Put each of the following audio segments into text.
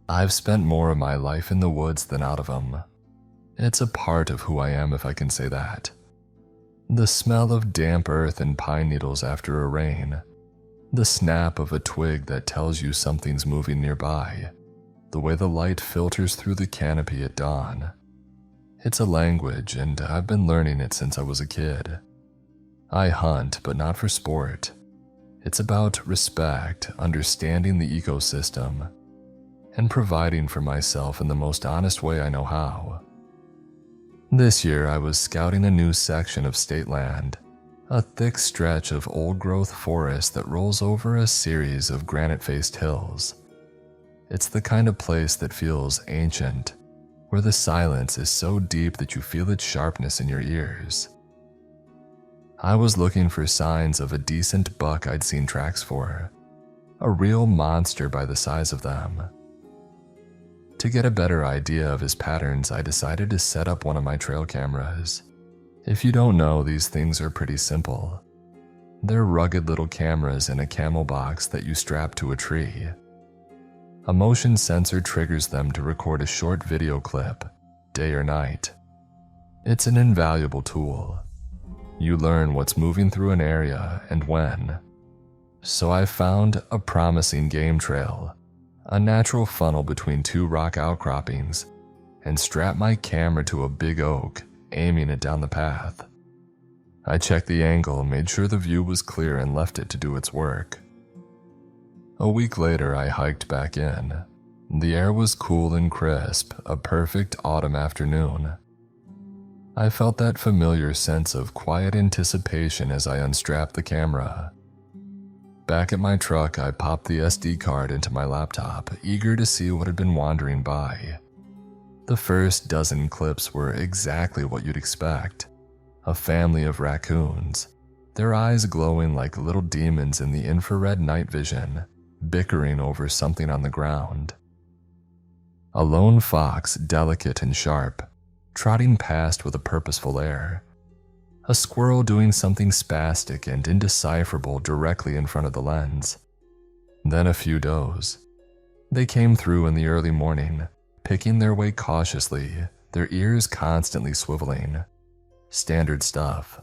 I've spent more of my life in the woods than out of them. It's a part of who I am, if I can say that. The smell of damp earth and pine needles after a rain, the snap of a twig that tells you something's moving nearby, the way the light filters through the canopy at dawn. It's a language, and I've been learning it since I was a kid. I hunt, but not for sport. It's about respect, understanding the ecosystem, and providing for myself in the most honest way I know how. This year, I was scouting a new section of state land, a thick stretch of old-growth forest that rolls over a series of granite-faced hills. It's the kind of place that feels ancient, where the silence is so deep that you feel its sharpness in your ears. I was looking for signs of a decent buck I'd seen tracks for, a real monster by the size of them. To get a better idea of his patterns, I decided to set up one of my trail cameras. If you don't know, these things are pretty simple. They're rugged little cameras in a camel box that you strap to a tree. A motion sensor triggers them to record a short video clip, day or night. It's an invaluable tool. You learn what's moving through an area and when. So I found a promising game trail, a natural funnel between two rock outcroppings, and strapped my camera to a big oak, aiming it down the path. I checked the angle, made sure the view was clear, and left it to do its work. A week later, I hiked back in. The air was cool and crisp, a perfect autumn afternoon. I felt that familiar sense of quiet anticipation as I unstrapped the camera. Back at my truck, I popped the SD card into my laptop, eager to see what had been wandering by. The first dozen clips were exactly what you'd expect. A family of raccoons, their eyes glowing like little demons in the infrared night vision, bickering over something on the ground. A lone fox, delicate and sharp, trotting past with a purposeful air. A squirrel doing something spastic and indecipherable directly in front of the lens. Then a few does. They came through in the early morning, picking their way cautiously, their ears constantly swiveling. Standard stuff.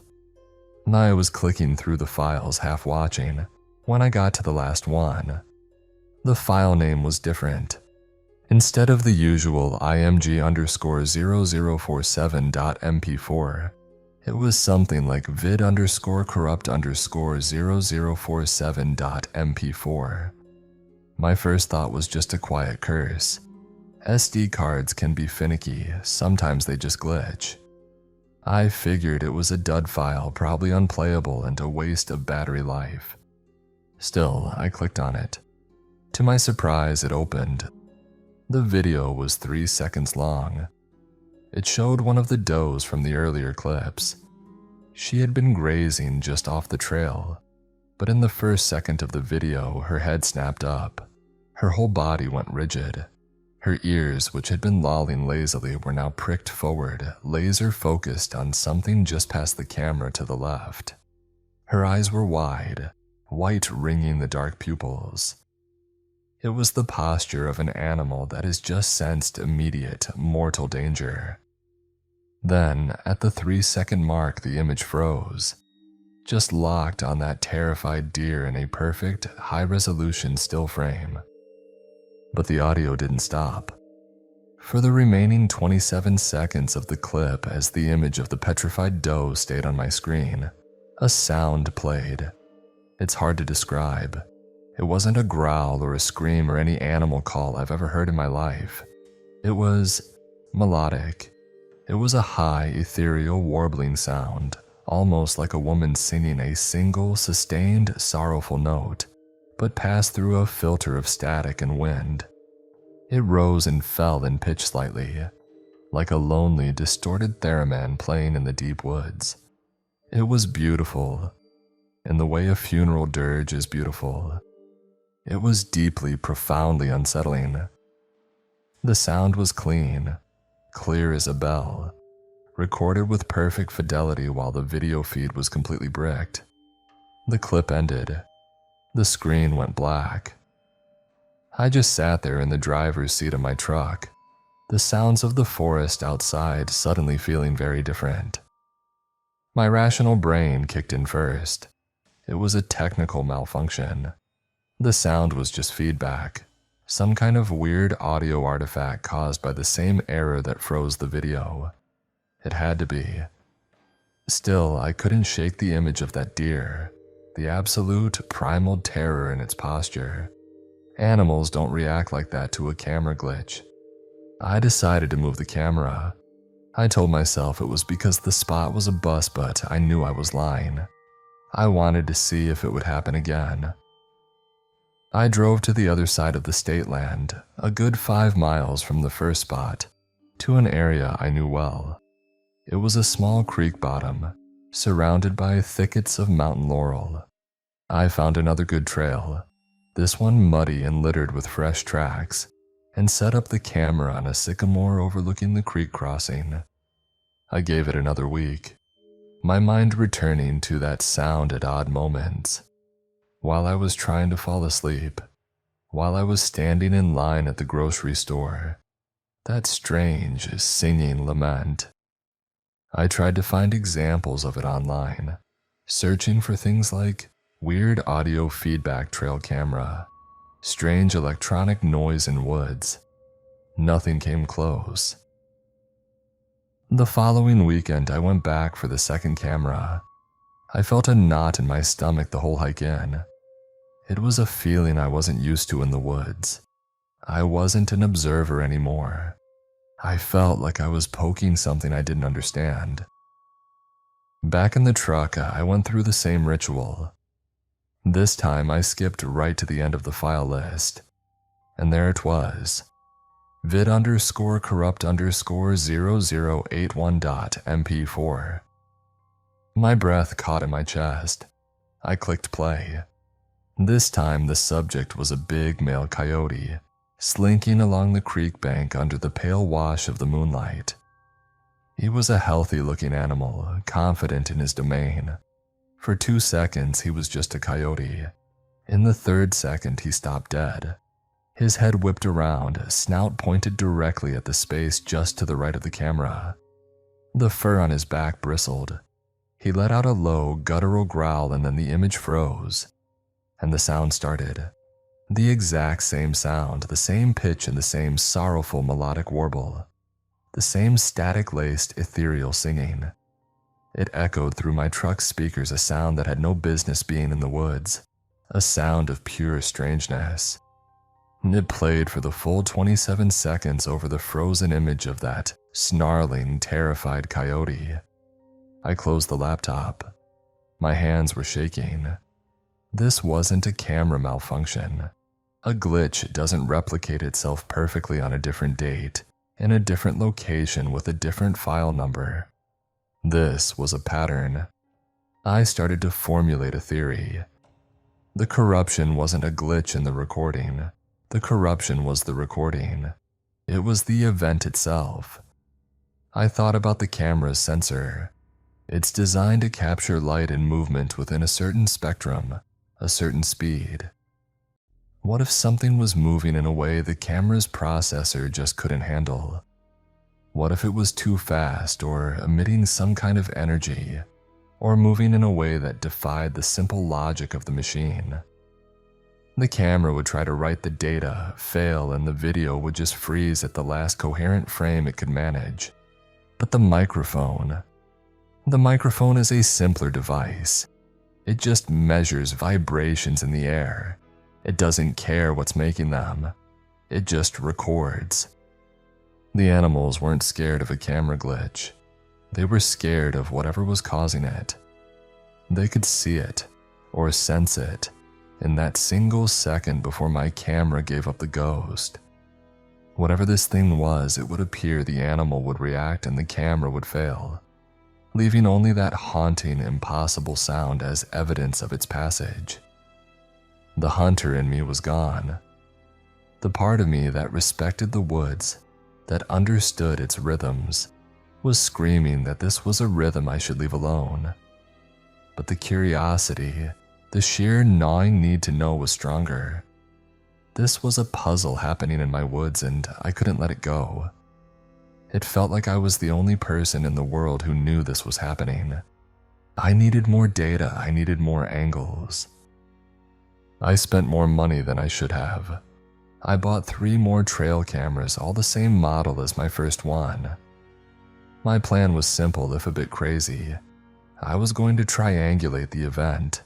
I was clicking through the files, half watching, when I got to the last one. The file name was different. Instead of the usual img_0047.mp4, it was something like vid_corrupt_0047.mp4. My first thought was just a quiet curse. SD cards can be finicky, sometimes they just glitch. I figured it was a dud file, probably unplayable and a waste of battery life. Still, I clicked on it. To my surprise, it opened. The video was 3 seconds long. It showed one of the does from the earlier clips. She had been grazing just off the trail, but in the first second of the video, her head snapped up. Her whole body went rigid. Her ears, which had been lolling lazily, were now pricked forward, laser-focused on something just past the camera to the left. Her eyes were wide, white ringing the dark pupils. It was the posture of an animal that has just sensed immediate, mortal danger. Then, at the 3-second mark, the image froze, just locked on that terrified deer in a perfect, high-resolution still frame. But the audio didn't stop. For the remaining 27 seconds of the clip, as the image of the petrified doe stayed on my screen, a sound played. It's hard to describe. It wasn't a growl or a scream or any animal call I've ever heard in my life. It was melodic. It was a high, ethereal, warbling sound, almost like a woman singing a single, sustained, sorrowful note, but passed through a filter of static and wind. It rose and fell in pitch slightly, like a lonely, distorted theremin playing in the deep woods. It was beautiful, in the way a funeral dirge is beautiful. It was deeply, profoundly unsettling. The sound was clean, clear as a bell, recorded with perfect fidelity while the video feed was completely bricked. The clip ended. The screen went black. I just sat there in the driver's seat of my truck, the sounds of the forest outside suddenly feeling very different. My rational brain kicked in first. It was a technical malfunction. The sound was just feedback, some kind of weird audio artifact caused by the same error that froze the video. It had to be. Still, I couldn't shake the image of that deer, the absolute primal terror in its posture. Animals don't react like that to a camera glitch. I decided to move the camera. I told myself it was because the spot was a bust, but I knew I was lying. I wanted to see if it would happen again. I drove to the other side of the state land, a good 5 miles from the first spot, to an area I knew well. It was a small creek bottom, surrounded by thickets of mountain laurel. I found another good trail, this one muddy and littered with fresh tracks, and set up the camera on a sycamore overlooking the creek crossing. I gave it another week, my mind returning to that sound at odd moments. While I was trying to fall asleep, while I was standing in line at the grocery store, that strange singing lament. I tried to find examples of it online, searching for things like weird audio feedback trail camera, strange electronic noise in woods. Nothing came close. The following weekend, I went back for the second camera. I felt a knot in my stomach the whole hike in. It was a feeling I wasn't used to in the woods. I wasn't an observer anymore. I felt like I was poking something I didn't understand. Back in the truck, I went through the same ritual. This time, I skipped right to the end of the file list, and there it was. vid_corrupt_0081.mp4. My breath caught in my chest. I clicked play. This time the subject was a big male coyote, slinking along the creek bank under the pale wash of the moonlight. He was a healthy-looking animal, confident in his domain. For 2 seconds he was just a coyote. In the 3rd second he stopped dead. His head whipped around, snout pointed directly at the space just to the right of the camera. The fur on his back bristled. He let out a low, guttural growl, and then the image froze. And the sound started. The exact same sound, the same pitch and the same sorrowful melodic warble. The same static-laced, ethereal singing. It echoed through my truck's speakers, a sound that had no business being in the woods. A sound of pure strangeness. It played for the full 27 seconds over the frozen image of that snarling, terrified coyote. I closed the laptop. My hands were shaking. This wasn't a camera malfunction. A glitch doesn't replicate itself perfectly on a different date, in a different location with a different file number. This was a pattern. I started to formulate a theory. The corruption wasn't a glitch in the recording. The corruption was the recording. It was the event itself. I thought about the camera's sensor. It's designed to capture light and movement within a certain spectrum, a certain speed. What if something was moving in a way the camera's processor just couldn't handle? What if it was too fast, or emitting some kind of energy, or moving in a way that defied the simple logic of the machine? The camera would try to write the data, fail, and the video would just freeze at the last coherent frame it could manage. But the microphone is a simpler device. It just measures vibrations in the air. It doesn't care what's making them. It just records. The animals weren't scared of a camera glitch. They were scared of whatever was causing it. They could see it, or sense it, in that single second before my camera gave up the ghost. Whatever this thing was, it would appear the animal would react and the camera would fail, leaving only that haunting, impossible sound as evidence of its passage. The hunter in me was gone. The part of me that respected the woods, that understood its rhythms, was screaming that this was a rhythm I should leave alone. But the curiosity, the sheer gnawing need to know was stronger. This was a puzzle happening in my woods and I couldn't let it go. It felt like I was the only person in the world who knew this was happening. I needed more data, I needed more angles. I spent more money than I should have. I bought 3 more trail cameras, all the same model as my first one. My plan was simple if a bit crazy. I was going to triangulate the event.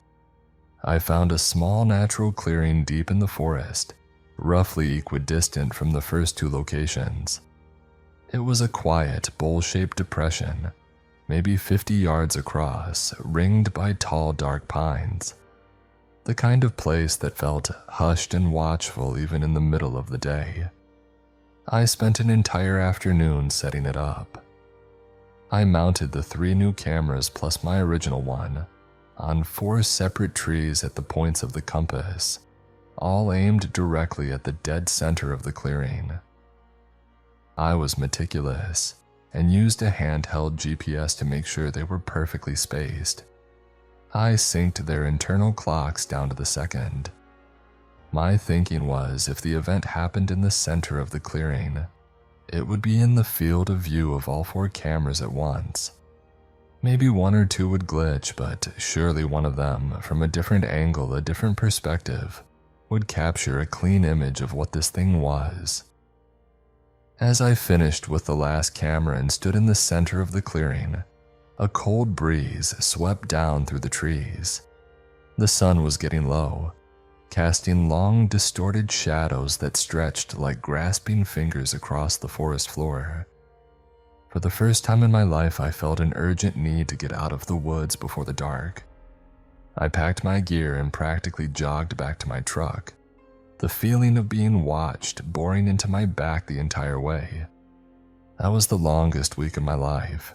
I found a small natural clearing deep in the forest, roughly equidistant from the first 2 locations. It was a quiet, bowl-shaped depression, maybe 50 yards across, ringed by tall, dark pines. The kind of place that felt hushed and watchful even in the middle of the day. I spent an entire afternoon setting it up. I mounted the 3 new cameras plus my original one on 4 separate trees at the points of the compass, all aimed directly at the dead center of the clearing. I was meticulous and used a handheld GPS to make sure they were perfectly spaced. I synced their internal clocks down to the second. My thinking was if the event happened in the center of the clearing, it would be in the field of view of all 4 cameras at once. Maybe 1 or 2 would glitch, but surely one of them, from a different angle, a different perspective, would capture a clean image of what this thing was. As I finished with the last camera and stood in the center of the clearing, a cold breeze swept down through the trees. The sun was getting low, casting long, distorted shadows that stretched like grasping fingers across the forest floor. For the first time in my life, I felt an urgent need to get out of the woods before the dark. I packed my gear and practically jogged back to my truck, the feeling of being watched boring into my back the entire way. That was the longest week of my life.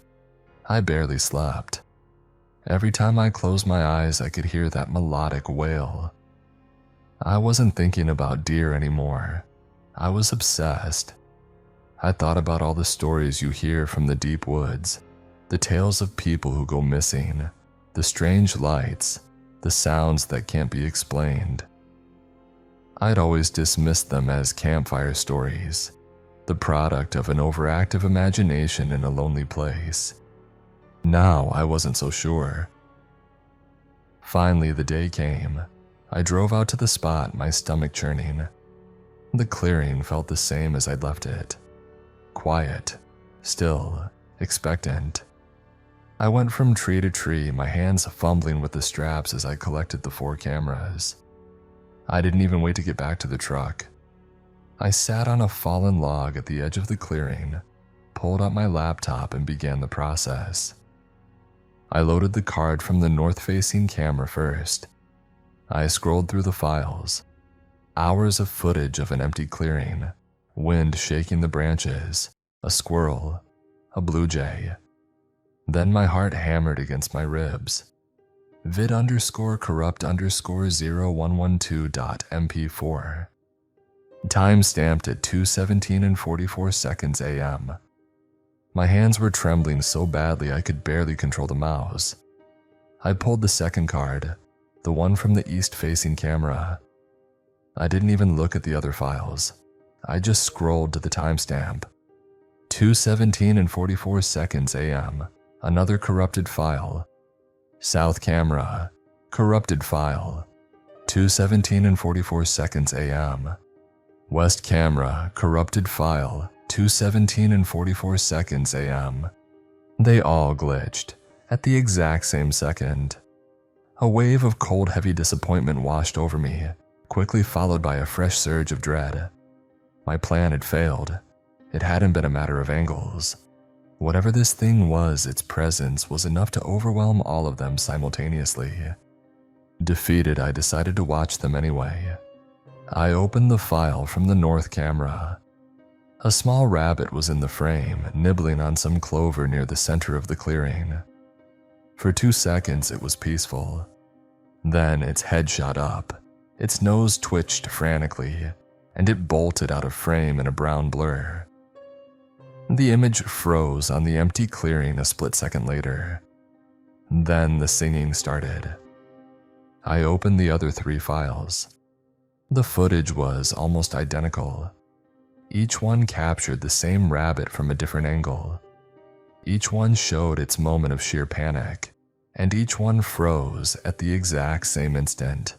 I barely slept. Every time I closed my eyes, I could hear that melodic wail. I wasn't thinking about deer anymore. I was obsessed. I thought about all the stories you hear from the deep woods, the tales of people who go missing, the strange lights, the sounds that can't be explained. I'd always dismissed them as campfire stories, the product of an overactive imagination in a lonely place. Now I wasn't so sure. Finally, the day came. I drove out to the spot, my stomach churning. The clearing felt the same as I'd left it. Quiet, still, expectant. I went from tree to tree, my hands fumbling with the straps as I collected the 4 cameras. I didn't even wait to get back to the truck. I sat on a fallen log at the edge of the clearing, pulled out my laptop and began the process. I loaded the card from the north-facing camera first. I scrolled through the files. Hours of footage of an empty clearing, wind shaking the branches, a squirrel, a blue jay. Then my heart hammered against my ribs. vid_corrupt_0112.mp4. Time stamped at 2:17 and 44 seconds a.m. My hands were trembling so badly I could barely control the mouse. I pulled the second card, the one from the east-facing camera. I didn't even look at the other files. I just scrolled to the timestamp. 2:17 and 44 seconds a.m. Another corrupted file. South camera, corrupted file. 2:17 and 44 seconds a.m. West camera, corrupted file. 2:17 and 44 seconds a.m. They all glitched at the exact same second. A wave of cold, heavy disappointment washed over me, quickly followed by a fresh surge of dread. My plan had failed. It hadn't been a matter of angles. Whatever this thing was, its presence was enough to overwhelm all of them simultaneously. Defeated, I decided to watch them anyway. I opened the file from the north camera. A small rabbit was in the frame, nibbling on some clover near the center of the clearing. For 2 seconds, it was peaceful. Then its head shot up, its nose twitched frantically, and it bolted out of frame in a brown blur. The image froze on the empty clearing a split second later. Then the singing started. I opened the other 3 files. The footage was almost identical. Each one captured the same rabbit from a different angle. Each one showed its moment of sheer panic, and each one froze at the exact same instant,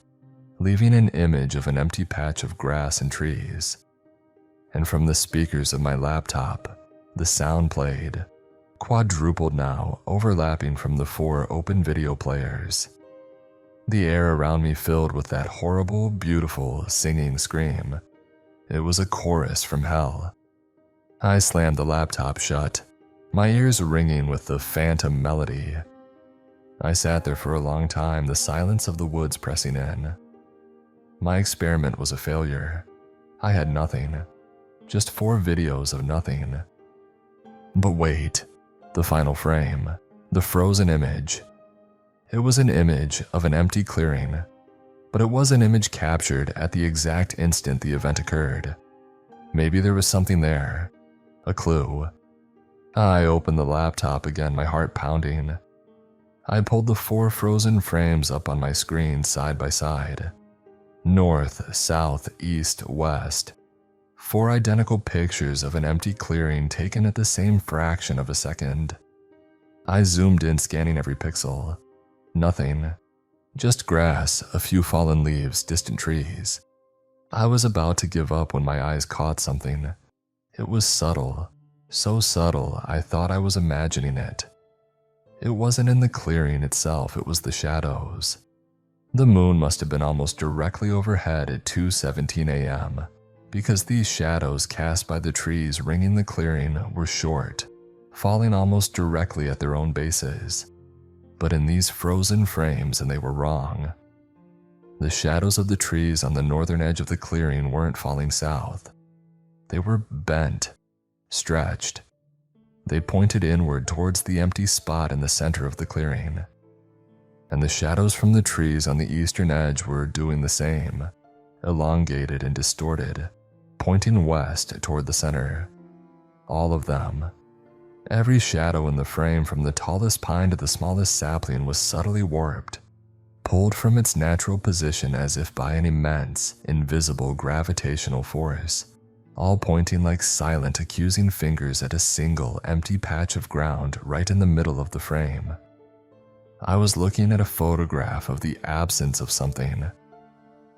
leaving an image of an empty patch of grass and trees. And from the speakers of my laptop, the sound played, quadrupled now, overlapping from the 4 open video players. The air around me filled with that horrible, beautiful, singing scream. It was a chorus from hell. I slammed the laptop shut, my ears ringing with the phantom melody. I sat there for a long time, the silence of the woods pressing in. My experiment was a failure. I had nothing. Just 4 videos of nothing. But wait, the final frame, the frozen image. It was an image of an empty clearing, but it was an image captured at the exact instant the event occurred. Maybe there was something there, a clue. I opened the laptop again, my heart pounding. I pulled the 4 frozen frames up on my screen side by side. North, south, east, west. 4 identical pictures of an empty clearing taken at the same fraction of a second. I zoomed in, scanning every pixel. Nothing. Just grass, a few fallen leaves, distant trees. I was about to give up when my eyes caught something. It was subtle. So subtle, I thought I was imagining it. It wasn't in the clearing itself, it was the shadows. The moon must have been almost directly overhead at 2:17 a.m., because these shadows cast by the trees ringing the clearing were short, falling almost directly at their own bases. But in these frozen frames, and they were wrong. The shadows of the trees on the northern edge of the clearing weren't falling south. They were bent, stretched. They pointed inward towards the empty spot in the center of the clearing. And the shadows from the trees on the eastern edge were doing the same, elongated and distorted, pointing west toward the center. All of them. Every shadow in the frame, from the tallest pine to the smallest sapling, was subtly warped, pulled from its natural position as if by an immense, invisible gravitational force, all pointing like silent, accusing fingers at a single, empty patch of ground right in the middle of the frame. I was looking at a photograph of the absence of something,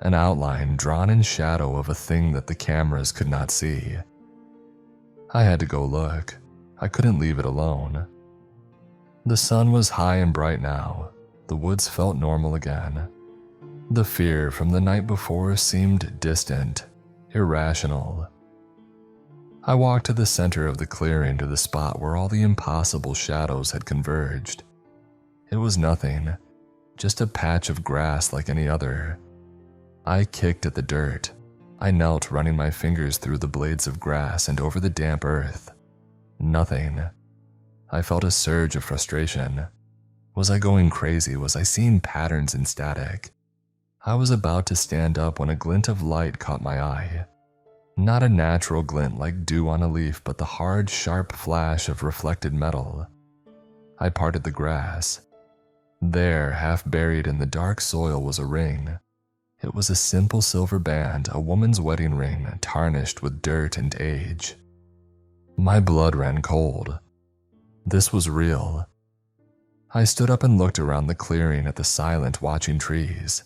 an outline drawn in shadow of a thing that the cameras could not see. I had to go look. I couldn't leave it alone. The sun was high and bright now. The woods felt normal again. The fear from the night before seemed distant, irrational. I walked to the center of the clearing, to the spot where all the impossible shadows had converged. It was nothing, just a patch of grass like any other. I kicked at the dirt. I knelt, running my fingers through the blades of grass and over the damp earth. Nothing. I felt a surge of frustration. Was I going crazy? Was I seeing patterns in static? I was about to stand up when a glint of light caught my eye. Not a natural glint like dew on a leaf, but the hard, sharp flash of reflected metal. I parted the grass. There, half buried in the dark soil, was a ring. It was a simple silver band, a woman's wedding ring, tarnished with dirt and age. My blood ran cold. This was real. I stood up and looked around the clearing at the silent, watching trees.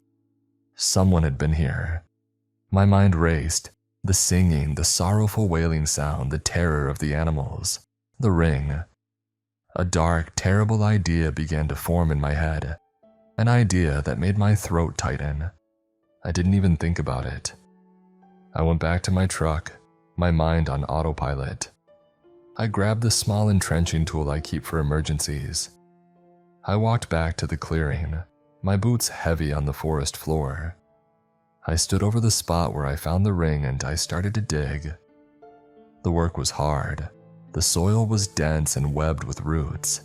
Someone had been here. My mind raced. The singing, the sorrowful wailing sound, the terror of the animals, the ring. A dark, terrible idea began to form in my head. An idea that made my throat tighten. I didn't even think about it. I went back to my truck, my mind on autopilot. I grabbed the small entrenching tool I keep for emergencies. I walked back to the clearing, my boots heavy on the forest floor. I stood over the spot where I found the ring and I started to dig. The work was hard. The soil was dense and webbed with roots.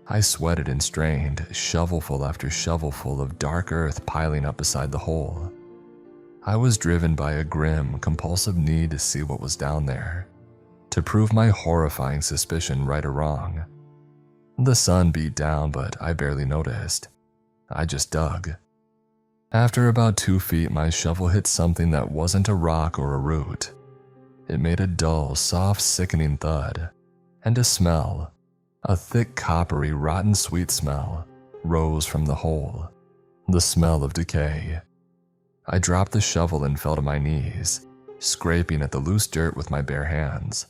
I sweated and strained, shovelful after shovelful of dark earth piling up beside the hole. I was driven by a grim, compulsive need to see what was down there, to prove my horrifying suspicion right or wrong. The sun beat down, but I barely noticed. I just dug. After about 2 feet, my shovel hit something that wasn't a rock or a root. It made a dull, soft, sickening thud, and a smell, a thick, coppery, rotten sweet smell, rose from the hole. The smell of decay. I dropped the shovel and fell to my knees, scraping at the loose dirt with my bare hands.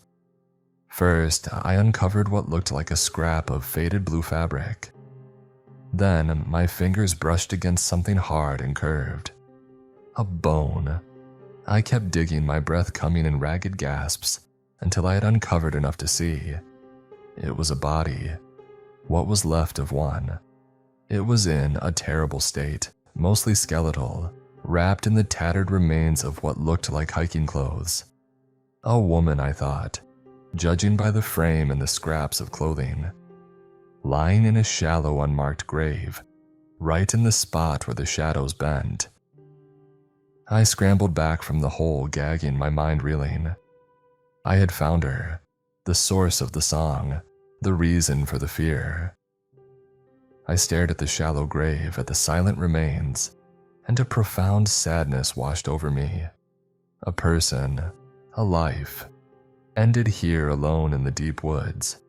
First, I uncovered what looked like a scrap of faded blue fabric. Then, my fingers brushed against something hard and curved. A bone. I kept digging, my breath coming in ragged gasps, until I had uncovered enough to see. It was a body. What was left of one. It was in a terrible state, mostly skeletal, wrapped in the tattered remains of what looked like hiking clothes. A woman, I thought, judging by the frame and the scraps of clothing. Lying in a shallow, unmarked grave, right in the spot where the shadows bent. I scrambled back from the hole, gagging, my mind reeling. I had found her, the source of the song, the reason for the fear. I stared at the shallow grave, at the silent remains, and a profound sadness washed over me. A person, a life, ended here alone in the deep woods.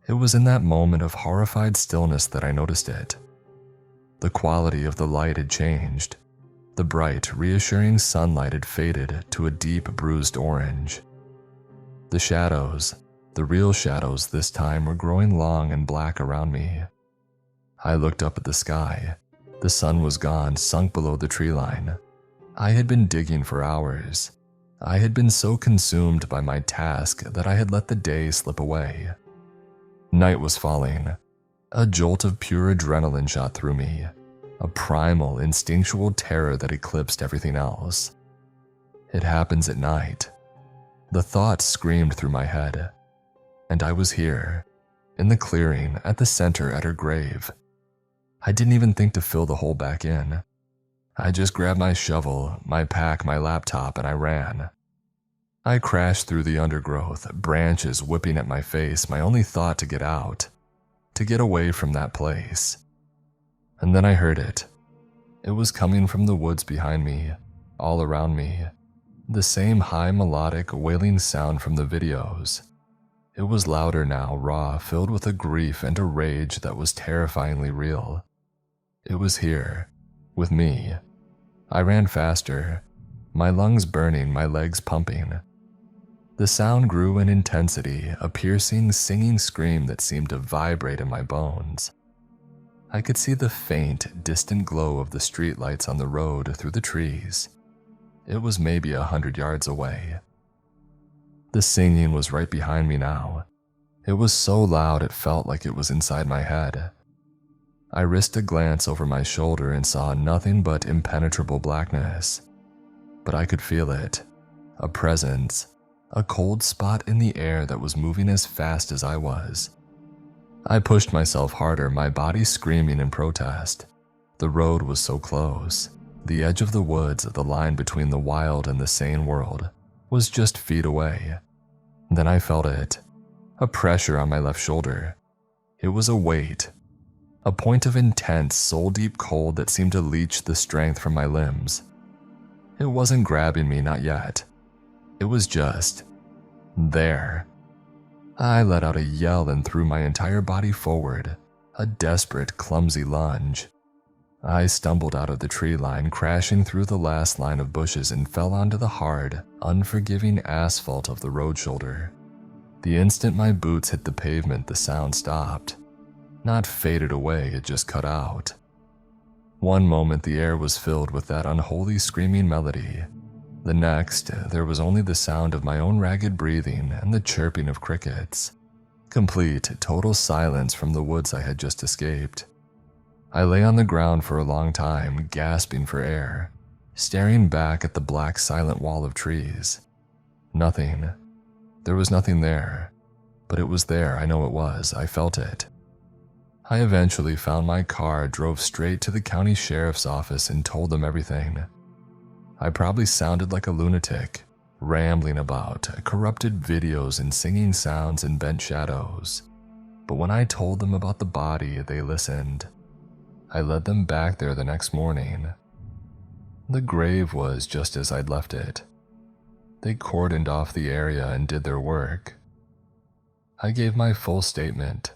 It was in that moment of horrified stillness that I noticed it. The quality of the light had changed. The bright, reassuring sunlight had faded to a deep, bruised orange. The shadows, the real shadows this time, were growing long and black around me. I looked up at the sky. The sun was gone, sunk below the tree line. I had been digging for hours. I had been so consumed by my task that I had let the day slip away. Night was falling. A jolt of pure adrenaline shot through me, a primal, instinctual terror that eclipsed everything else. It happens at night. The thought screamed through my head. And I was here, in the clearing, at the center, at her grave. I didn't even think to fill the hole back in. I just grabbed my shovel, my pack, my laptop, and I ran. I crashed through the undergrowth, branches whipping at my face, my only thought to get out, to get away from that place. And then I heard it. It was coming from the woods behind me, all around me. The same high melodic, wailing sound from the videos. It was louder now, raw, filled with a grief and a rage that was terrifyingly real. It was here, with me. I ran faster, my lungs burning, my legs pumping. The sound grew in intensity, a piercing, singing scream that seemed to vibrate in my bones. I could see the faint, distant glow of the streetlights on the road through the trees. It was maybe 100 yards away. The singing was right behind me now. It was so loud it felt like it was inside my head. I risked a glance over my shoulder and saw nothing but impenetrable blackness. But I could feel it, a presence, a cold spot in the air that was moving as fast as I was. I pushed myself harder, my body screaming in protest. The road was so close. The edge of the woods, the line between the wild and the sane world, was just feet away. Then I felt it, a pressure on my left shoulder. It was a weight, a point of intense, soul-deep cold that seemed to leach the strength from my limbs. It wasn't grabbing me, not yet. It was just there. I let out a yell and threw my entire body forward, a desperate, clumsy lunge. I stumbled out of the tree line, crashing through the last line of bushes, and fell onto the hard, unforgiving asphalt of the road shoulder. The instant my boots hit the pavement, the sound stopped. Not faded away, it just cut out. One moment the air was filled with that unholy screaming melody. The next, there was only the sound of my own ragged breathing and the chirping of crickets. Complete, total silence from the woods I had just escaped. I lay on the ground for a long time, gasping for air, staring back at the black, silent wall of trees. Nothing. There was nothing there. But it was there, I know it was, I felt it. I eventually found my car, drove straight to the county sheriff's office, and told them everything. I probably sounded like a lunatic, rambling about corrupted videos and singing sounds and bent shadows. But when I told them about the body, they listened. I led them back there the next morning, The grave was just as I'd left it. They cordoned off the area and did their work. I gave my full statement,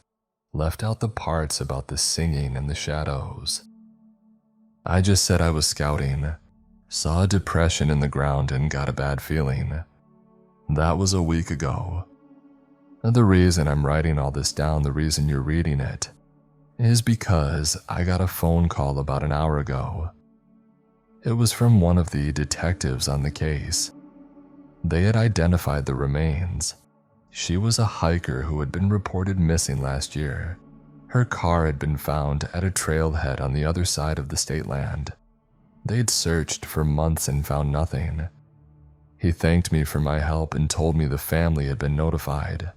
left out the parts about the singing and the shadows. I just said I was scouting, saw a depression in the ground and got a bad feeling. That was a week ago. The reason I'm writing all this down, the reason you're reading it, is because I got a phone call about an hour ago. It was from one of the detectives on the case. They had identified the remains. She was a hiker who had been reported missing last year. Her car had been found at a trailhead on the other side of the state land. They'd searched for months and found nothing. He thanked me for my help and told me the family had been notified.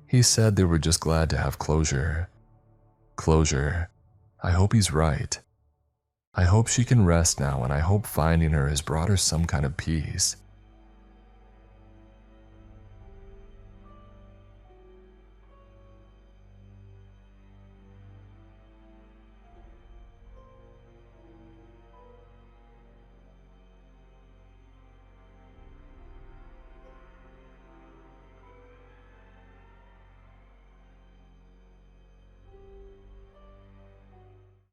He said they were just glad to have closure. Closure. I hope he's right. I hope she can rest now, and I hope finding her has brought her some kind of peace.